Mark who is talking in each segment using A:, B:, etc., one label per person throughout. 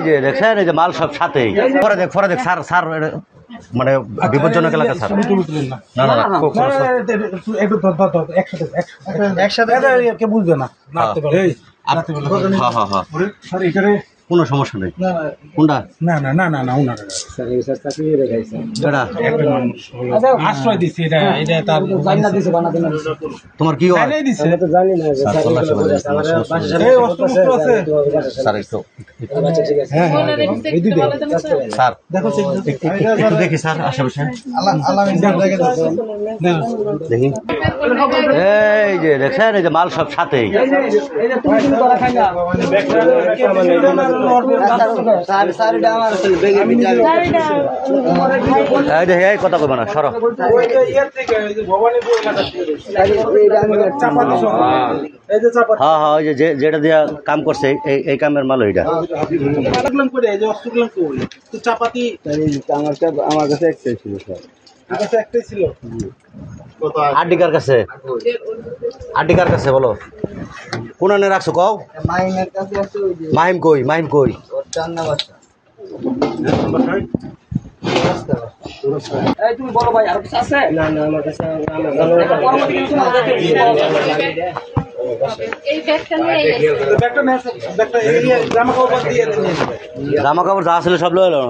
A: যে দেখছেন এই যে মাল সব সাথেই পরে দেখ স্যার স্যার মানে বিপজ্জনক এলাকা স্যার না না না একসাথে বুঝবে না কোনো সমস্যা নেই কোনটা না না না না না ওনার আশ্রয় দিচ্ছি এটা এটা তার তোমার কি হয় জানি না স্যার স্যার দেখো একটু দেখি স্যার আশেপাশে দেখি এই যে দেখছেন এই যে মাল সব সাথেই কথা কবে না সর হ্যাঁ হ্যাঁ ওই যে যেটা দিয়া কাম করছে এই কামের মাল ওইটা আমার কাছে একটাই ছিল স্যার আড্ডিকার কাছে আড্ডিকার কাছে বলো কোন আনে রাখছো কও মাহিম কই মাহিম কই তুমি বলো ভাই আর কিছু আছে না না আমার কাছে জামা কাপড় যা ছিল সব লয়ে এলো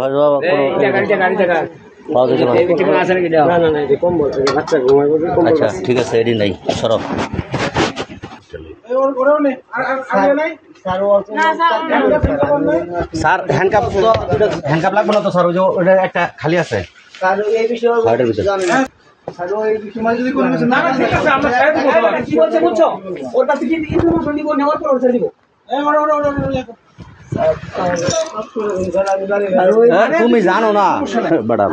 A: আচ্ছা ঠিক আছে এদিন নাই সরব স্যার হ্যান্ডকাপ হ্যান্ডকাপ লাগবে না তো স্যার ওই যে ওটা একটা খালি আছে তুমি জানো না ম্যাডাম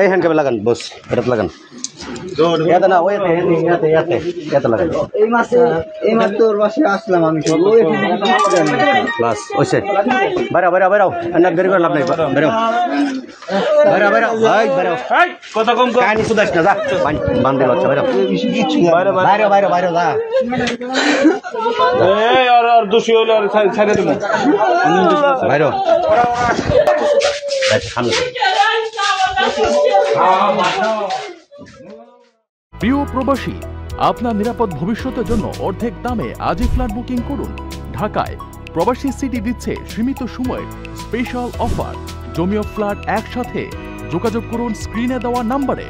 A: এই হ্যান্ডকাপে লাগান বস এটা লাগান না ওই লাগান এই মাস তোর বাসে আসলাম আমি ক্লাস ওইসে বেরাও বেরাও বেরাও দেরি করে লাভ নেই বেরাও বেরাও বেরাও বেরাও কত কম কাহিনী শুধাস না যা বান্ধে লচ্ছে বেরাও বাইরে বাইরে বাইরে যা আর দোষী হইলে আর ছাড়ে দেবো বাইরে সামনে
B: প্রিয় প্রবাসী, আপনার নিরাপদ ভবিষ্যতের জন্য অর্ধেক দামে আজই ফ্ল্যাট বুকিং করুন। ঢাকায় প্রবাসী সিটি দিচ্ছে সীমিত সময়ের স্পেশাল অফার। জমি ও ফ্ল্যাট একসাথে যোগাযোগ করুন স্ক্রিনে দেওয়া নাম্বারে।